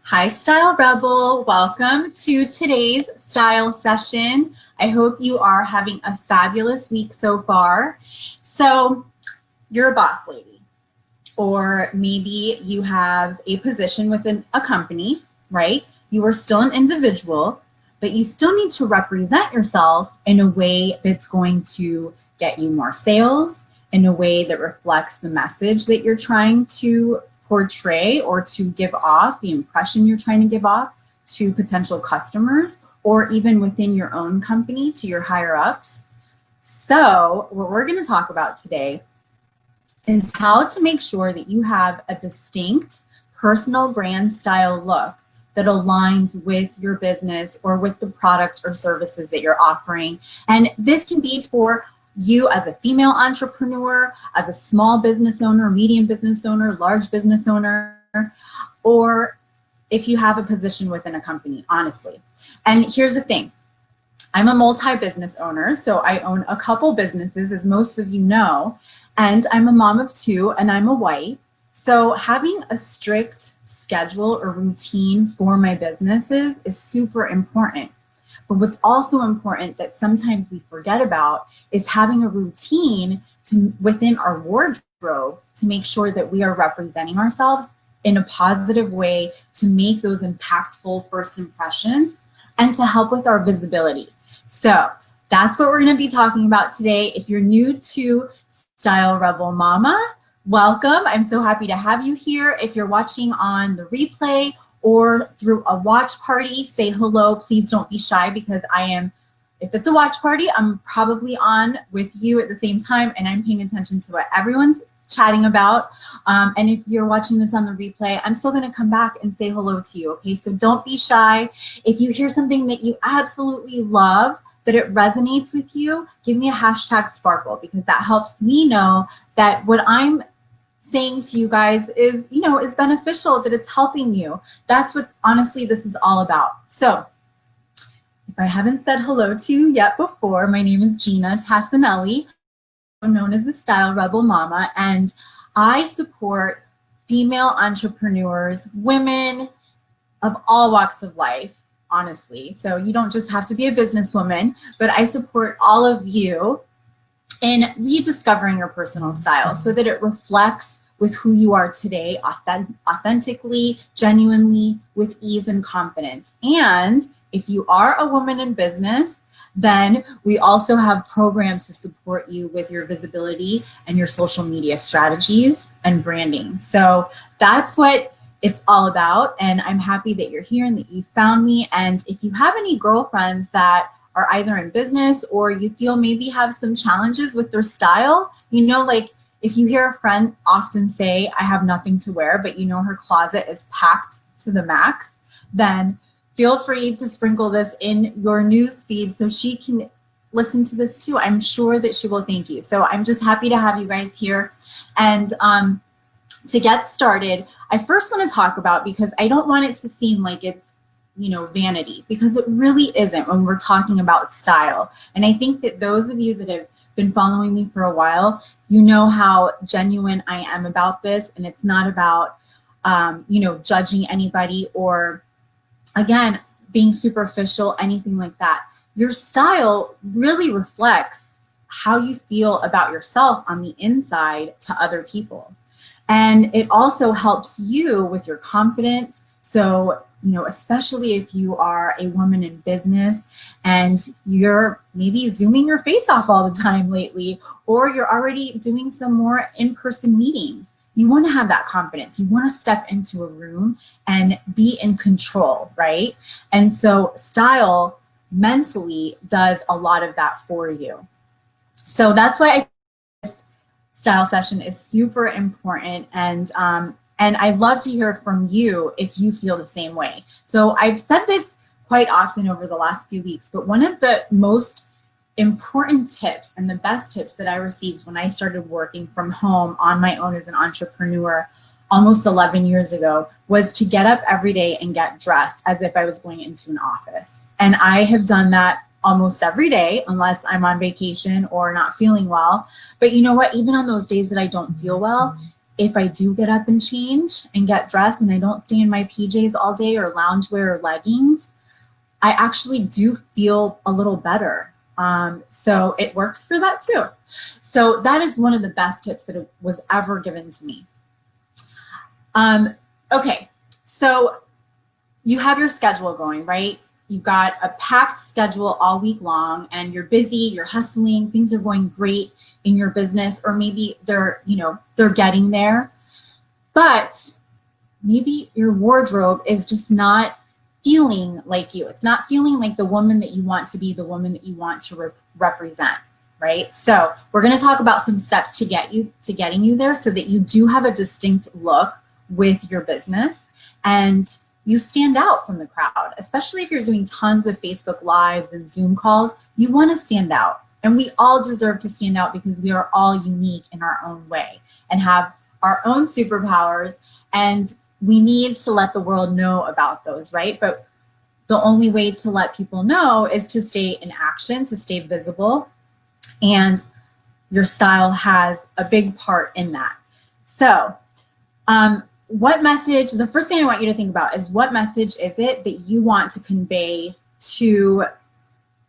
Hi, Style Rebel. Welcome to today's style session. I hope you are having a fabulous week so far. So you're a boss lady, or maybe you have a position within a company, right? You are still an individual, but you still need to represent yourself in a way that's going to get you more sales, in a way that reflects the message that you're trying to portray or to give off, the impression you're trying to give off to potential customers, or even within your own company to your higher ups. So what we're going to talk about today is how to make sure that you have a distinct personal brand style look that aligns with your business or with the product or services that you're offering. And this can be for you as a female entrepreneur, as a small business owner, medium business owner, large business owner, or if you have a position within a company, honestly. And here's the thing. I'm a multi-business owner, so I own a couple businesses, as most of you know, and I'm a mom of two and I'm a wife. So having a strict schedule or routine for my businesses is super important. But what's also important that sometimes we forget about is having a routine within our wardrobe to make sure that we are representing ourselves in a positive way to make those impactful first impressions and to help with our visibility. So that's what we're going to be talking about today. If you're new to Style Rebel Mama, welcome. I'm so happy to have you here. If you're watching on the replay or through a watch party, say hello. Please don't be shy because if it's a watch party, I'm probably on with you at the same time and I'm paying attention to what everyone's chatting about. And if you're watching this on the replay, I'm still going to come back and say hello to you, okay? So don't be shy. If you hear something that you absolutely love, that it resonates with you, give me a hashtag sparkle because that helps me know that what I'm saying to you guys is, is beneficial, that it's helping you. That's what, honestly, this is all about. So if I haven't said hello to you yet before, my name is Ginna Tassinelli, known as the Style Rebel Mama, and I support female entrepreneurs, women of all walks of life, honestly. So you don't just have to be a businesswoman, but I support all of you in rediscovering your personal style so that it reflects with who you are today, authentically, genuinely, with ease and confidence. And if you are a woman in business, then we also have programs to support you with your visibility and your social media strategies and branding. So that's what it's all about. And I'm happy that you're here and that you found me. And if you have any girlfriends that are either in business or you feel maybe have some challenges with their style, like if you hear a friend often say, I have nothing to wear, but her closet is packed to the max, then feel free to sprinkle this in your news feed so she can listen to this too. I'm sure that she will thank you. So I'm just happy to have you guys here. And to get started, I first want to talk about, because I don't want it to seem like it's vanity, because it really isn't when we're talking about style. And I think that those of you that have been following me for a while, you know how genuine I am about this. And it's not about, judging anybody or, again, being superficial, anything like that. Your style really reflects how you feel about yourself on the inside to other people. And it also helps you with your confidence. So, especially if you are a woman in business and you're maybe zooming your face off all the time lately, or you're already doing some more in-person meetings, you want to have that confidence. You want to step into a room and be in control, right? And so style mentally does a lot of that for you. So that's why this style session is super important. And I'd love to hear from you if you feel the same way. So I've said this quite often over the last few weeks, but one of the most important tips and the best tips that I received when I started working from home on my own as an entrepreneur almost 11 years ago was to get up every day and get dressed as if I was going into an office. And I have done that almost every day unless I'm on vacation or not feeling well. But you know what? Even on those days that I don't feel well, if I do get up and change and get dressed and I don't stay in my PJs all day or loungewear or leggings, I actually do feel a little better. So it works for that too. So that is one of the best tips that was ever given to me. Okay, so you have your schedule going, right? You've got a packed schedule all week long and you're busy, you're hustling, things are going great in your business, or maybe they're getting there, but maybe your wardrobe is just not feeling like you. It's not feeling like the woman that you want to be, the woman that you want to represent, right? So we're going to talk about some steps to getting you there so that you do have a distinct look with your business and you stand out from the crowd, especially if you're doing tons of Facebook Lives and Zoom calls. You want to stand out, and we all deserve to stand out because we are all unique in our own way and have our own superpowers, and we need to let the world know about those, right? But the only way to let people know is to stay in action, to stay visible, and your style has a big part in that. So what message, the first thing I want you to think about is, what message is it that you want to convey to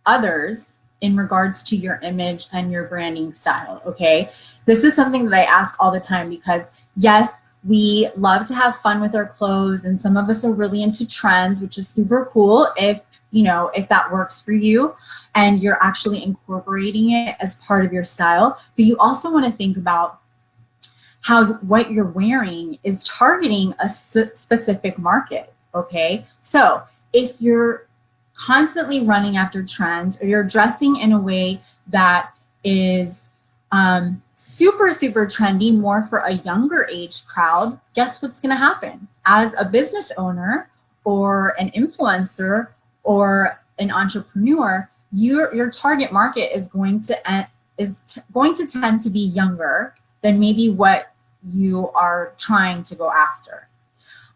others in regards to your image and your branding style, okay? This is something that I ask all the time because yes, we love to have fun with our clothes, and some of us are really into trends, which is super cool if that works for you and you're actually incorporating it as part of your style. But you also want to think about how what you're wearing is targeting a specific market, okay? So if you're constantly running after trends, or you're dressing in a way that is super, super trendy, more for a younger age crowd, guess what's gonna happen? As a business owner or an influencer or an entrepreneur, your target market is going to tend to be younger than maybe what you are trying to go after.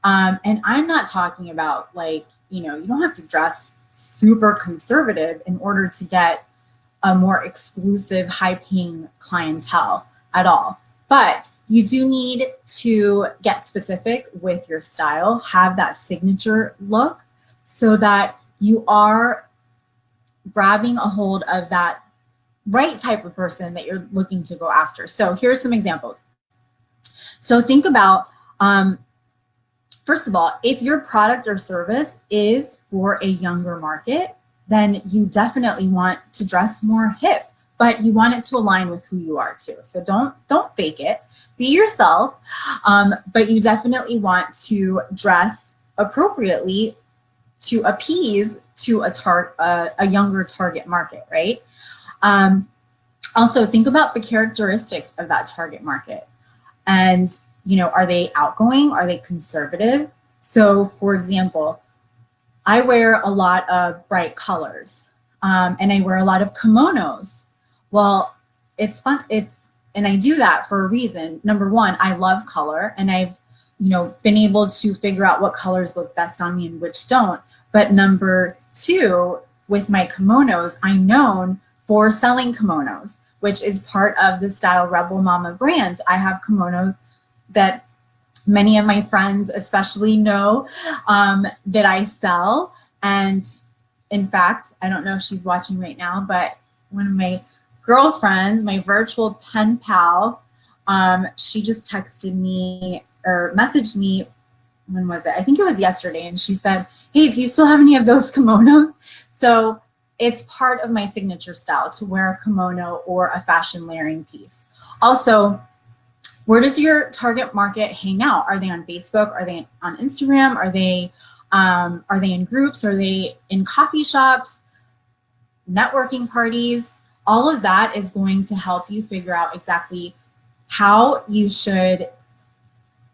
And I'm not talking about like, you don't have to dress super conservative in order to get a more exclusive, high-paying clientele at all. But you do need to get specific with your style, have that signature look so that you are grabbing a hold of that right type of person that you're looking to go after. So here's some examples. So think about, first of all, if your product or service is for a younger market, then you definitely want to dress more hip, but you want it to align with who you are too. So don't fake it, be yourself, but you definitely want to dress appropriately to appease to a younger target market, right? Also think about the characteristics of that target market. And, are they outgoing? Are they conservative? So for example, I wear a lot of bright colors and I wear a lot of kimonos. Well, it's fun. And I do that for a reason. Number one, I love color, and I've, been able to figure out what colors look best on me and which don't. But number two, with my kimonos, I'm known for selling kimonos, which is part of the Style Rebel Mama brand. I have kimonos that many of my friends especially know that I sell. And in fact, I don't know if she's watching right now, but one of my girlfriends, my virtual pen pal, she just texted me or messaged me, when was it? I think it was yesterday. And she said, hey, do you still have any of those kimonos? So it's part of my signature style to wear a kimono or a fashion layering piece. Also, where does your target market hang out? Are they on Facebook? Are they on Instagram? Are they in groups? Are they in coffee shops, networking parties? All of that is going to help you figure out exactly how you should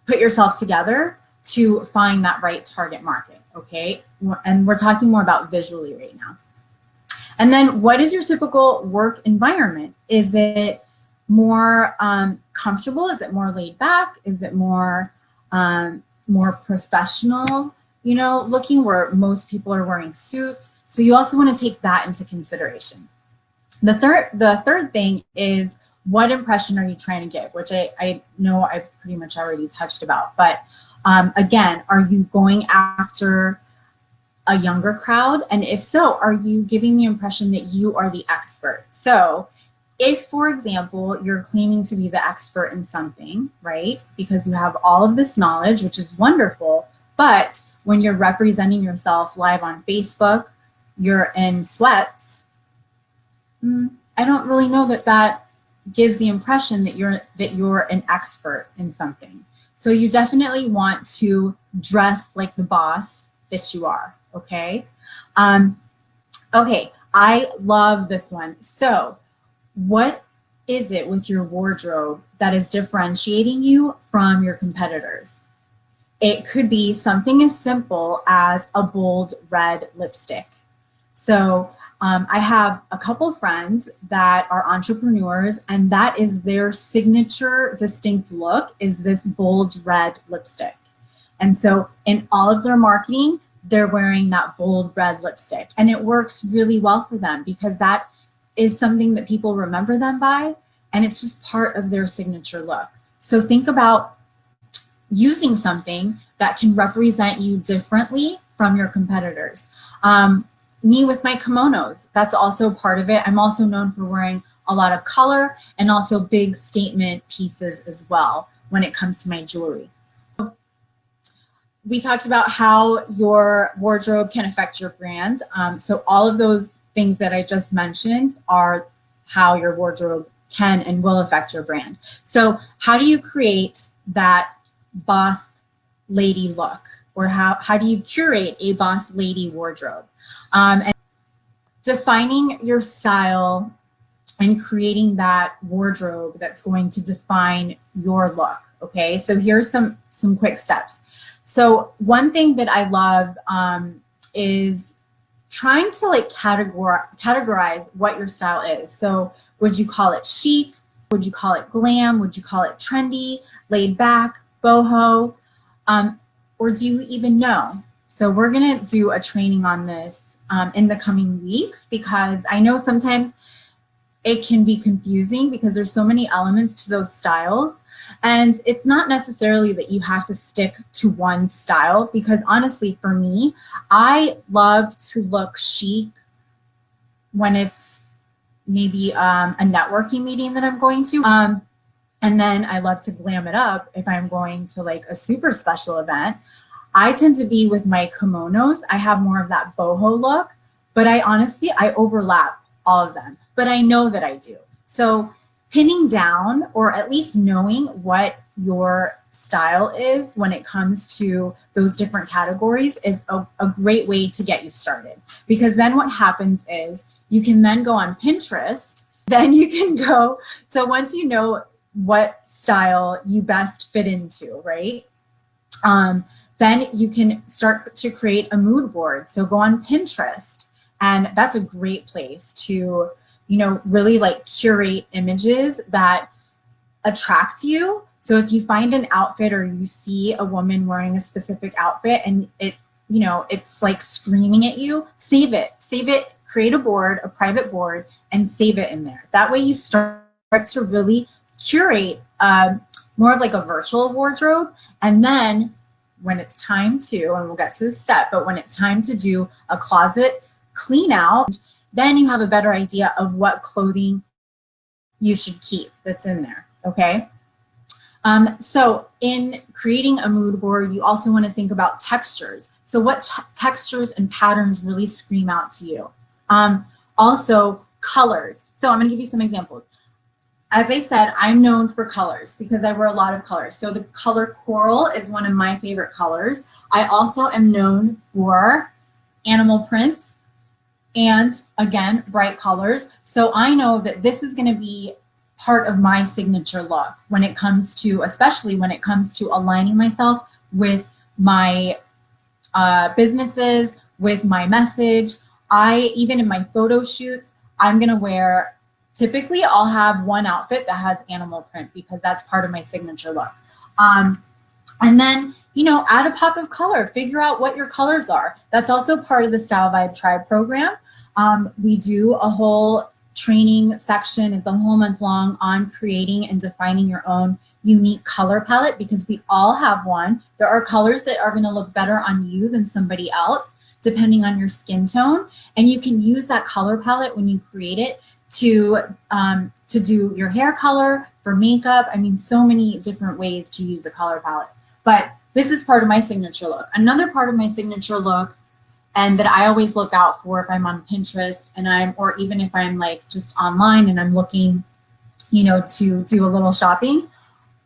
put yourself together to find that right target market, okay? And we're talking more about visually right now. And then what is your typical work environment? Is it more comfortable? Is it more laid back? Is it more professional, looking, where most people are wearing suits? So you also want to take that into consideration. The third thing is, what impression are you trying to give? Which I know I pretty much already touched about. But again, are you going after a younger crowd? And if so, are you giving the impression that you are the expert? So if, for example, you're claiming to be the expert in something, right? Because you have all of this knowledge, which is wonderful, but when you're representing yourself live on Facebook, you're in sweats, I don't really know that that gives the impression that you're an expert in something. So you definitely want to dress like the boss that you are, okay? Okay, I love this one. So what is it with your wardrobe that is differentiating you from your competitors? It could be something as simple as a bold red lipstick. So I have a couple friends that are entrepreneurs, and that is their signature distinct look, is this bold red lipstick. And so in all of their marketing, they're wearing that bold red lipstick, and it works really well for them because that is something that people remember them by, and it's just part of their signature look. So think about using something that can represent you differently from your competitors. Me with my kimonos, that's also part of it. I'm also known for wearing a lot of color and also big statement pieces as well when it comes to my jewelry. We talked about how your wardrobe can affect your brand. So all of those things that I just mentioned are how your wardrobe can and will affect your brand. So how do you create that boss lady look? Or how do you curate a boss lady wardrobe? And defining your style and creating that wardrobe that's going to define your look, okay? So here's some quick steps. So one thing that I love is trying to like categorize what your style is. So would you call it chic? Would you call it glam? Would you call it trendy, laid back, boho? Or do you even know? So we're gonna do a training on this in the coming weeks, because I know sometimes it can be confusing because there's so many elements to those styles. And it's not necessarily that you have to stick to one style, because honestly, for me, I love to look chic when it's maybe a networking meeting that I'm going to. And then I love to glam it up if I'm going to like a super special event. I tend to be with my kimonos. I have more of that boho look, but I overlap all of them, but I know that I do. So pinning down, or at least knowing what your style is when it comes to those different categories, is a great way to get you started. Because then what happens is you can then go on Pinterest, then you can go, so once you know what style you best fit into, right? Then you can start to create a mood board. So go on Pinterest, and that's a great place to, you know, really like curate images that attract you. So if you find an outfit, or you see a woman wearing a specific outfit and it, you know, it's like screaming at you, save it, create a board, a private board, and save it in there. That way you start to really curate more of like a virtual wardrobe. And then when it's time to, and we'll get to the step, but when it's time to do a closet clean out, then you have a better idea of what clothing you should keep that's in there, okay? So in creating a mood board, you also want to think about textures. So what textures and patterns really scream out to you? Also colors. So I'm going to give you some examples. As I said, I'm known for colors because I wear a lot of colors. So the color coral is one of my favorite colors. I also am known for animal prints and, again, bright colors. So I know that this is going to be part of my signature look when it comes to, especially when it comes to aligning myself with my businesses, with my message. Even in my photo shoots, I'm going to wear, typically I'll have one outfit that has animal print because that's part of my signature look. And then, you know, add a pop of color, figure out what your colors are. That's also part of the Style Vibe Tribe program. We do a whole training section. It's a whole month long on creating and defining your own unique color palette, because we all have one. There are colors that are going to look better on you than somebody else, depending on your skin tone. And you can use that color palette when you create it to do your hair color, for makeup. I mean, so many different ways to use a color palette. But this is part of my signature look. Another part of my signature look, and that I always look out for if I'm on Pinterest or even if I'm like just online and I'm looking, you know, to do a little shopping,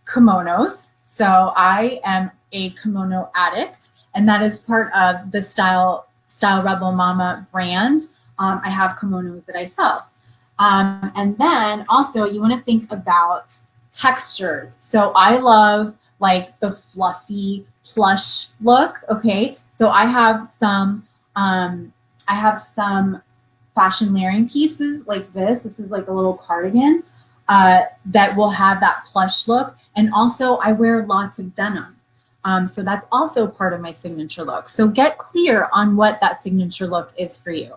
kimonos. So I am a kimono addict, and that is part of the Style Rebel Mama brand. I have kimonos that I sell. And then also you want to think about textures. So I love like the fluffy plush look. Okay. So I have some fashion layering pieces like this. This is like a little cardigan that will have that plush look. And also I wear lots of denim. So that's also part of my signature look. So get clear on what that signature look is for you.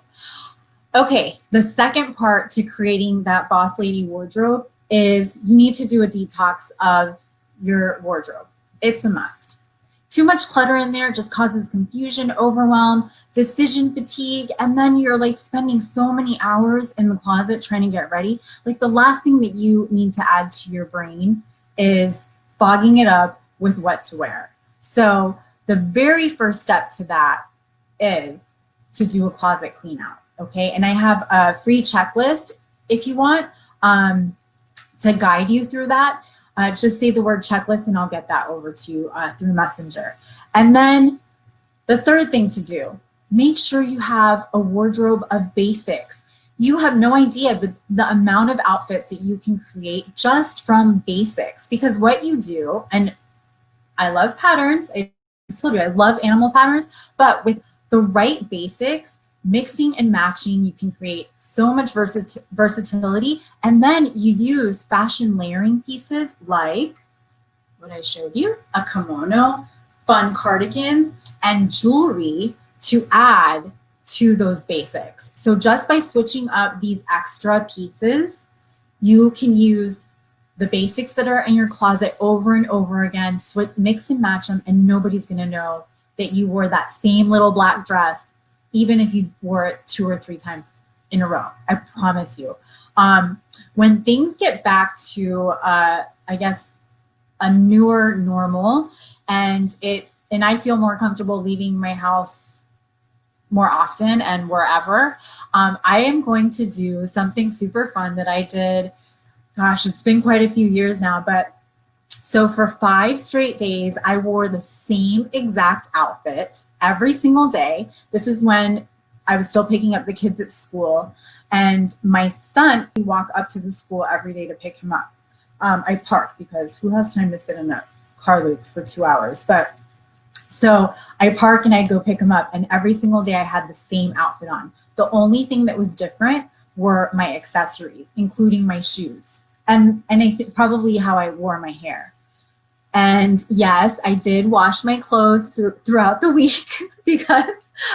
Okay, the second part to creating that boss lady wardrobe is you need to do a detox of your wardrobe. It's a must. Too much clutter in there just causes confusion, overwhelm, decision fatigue, and then you're like spending so many hours in the closet trying to get ready. Like the last thing that you need to add to your brain is fogging it up with what to wear. So the very first step to that is to do a closet clean out. Okay, and I have a free checklist if you want to guide you through that. Just say the word checklist and I'll get that over to you through Messenger. And then the third thing to do, make sure you have a wardrobe of basics. You have no idea the amount of outfits that you can create just from basics, because what you do, and I love patterns, I just told you I love animal patterns, but with the right basics, mixing and matching, you can create so much versatility. And then you use fashion layering pieces like what I showed you, a kimono, fun cardigans, and jewelry to add to those basics. So just by switching up these extra pieces, you can use the basics that are in your closet over and over again, mix and match them, and nobody's gonna know that you wore that same little black dress even if you wore it 2 or 3 times in a row. I promise you. When things get back to, I guess, a newer normal, and I feel more comfortable leaving my house more often and wherever, I am going to do something super fun that I did. Gosh, it's been quite a few years now, but so for 5 straight days, I wore the same exact outfit every single day. This is when I was still picking up the kids at school. And my son, he walked up to the school every day to pick him up. I park because who has time to sit in a car loop for 2 hours? But so I park and I'd go pick him up. And every single day I had the same outfit on. The only thing that was different were my accessories, including my shoes. And I think probably how I wore my hair. And yes, I did wash my clothes throughout the week because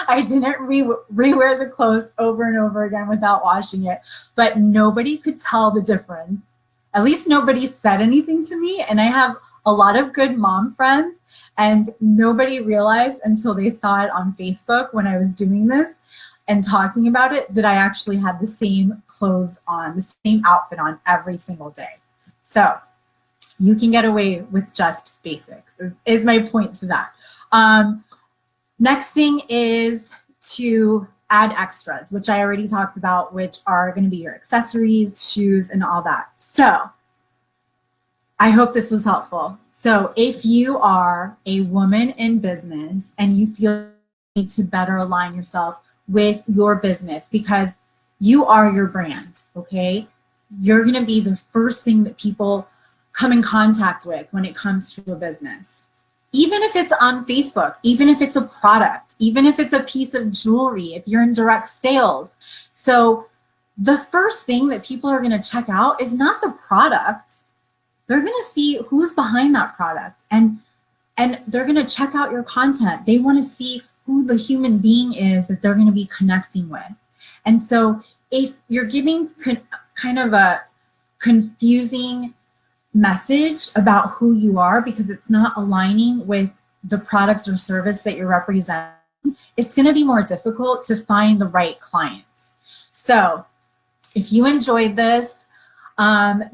I didn't rewear the clothes over and over again without washing it. But nobody could tell the difference. At least nobody said anything to me. And I have a lot of good mom friends, and nobody realized until they saw it on Facebook when I was doing this and talking about it that I actually had the same clothes on, the same outfit on every single day. So you can get away with just basics, is my point to that. Next thing is to add extras, which I already talked about, which are going to be your accessories, shoes, and all that. So I hope this was helpful. So if you are a woman in business and you feel you need to better align yourself with your business because you are your brand, okay? You're going to be the first thing that people come in contact with when it comes to a business. Even if it's on Facebook, even if it's a product, even if it's a piece of jewelry, if you're in direct sales. So the first thing that people are going to check out is not the product. They're going to see who's behind that product, and they're going to check out your content. They want to see who the human being is that they're going to be connecting with. And so if you're giving kind of a confusing message about who you are because it's not aligning with the product or service that you're representing, it's going to be more difficult to find the right clients. So if you enjoyed this,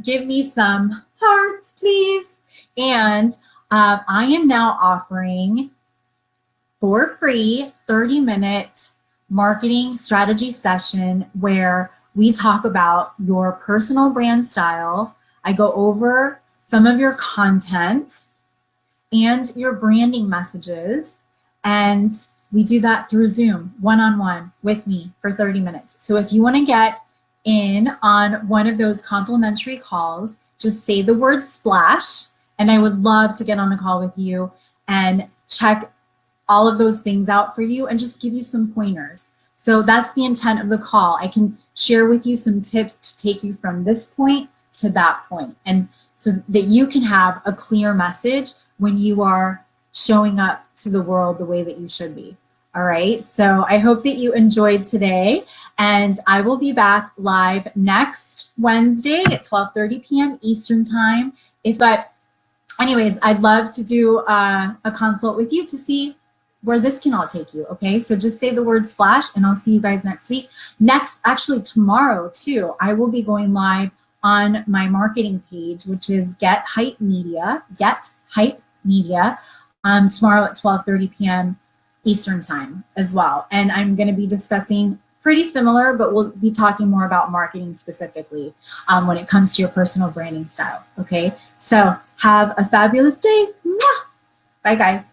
give me some hearts, please. And I am now offering for free 30-minute marketing strategy session where we talk about your personal brand style. I go over some of your content and your branding messages, and we do that through Zoom, one-on-one with me for 30 minutes. So if you want to get in on one of those complimentary calls, just say the word splash, and I would love to get on a call with you and check all of those things out for you and just give you some pointers. So that's the intent of the call. I can share with you some tips to take you from this point to that point, and so that you can have a clear message when you are showing up to the world the way that you should be. All right, so I hope that you enjoyed today, and I will be back live next Wednesday at 12:30 p.m. Eastern time. But anyways, I'd love to do a consult with you to see where this can all take you, okay? So just say the word splash, and I'll see you guys next week. Actually tomorrow too, I will be going live on my marketing page, which is Get Hype Media, tomorrow at 12:30 p.m. Eastern time as well. And I'm gonna be discussing pretty similar, but we'll be talking more about marketing specifically when it comes to your personal branding style, okay? So have a fabulous day. Mwah! Bye guys.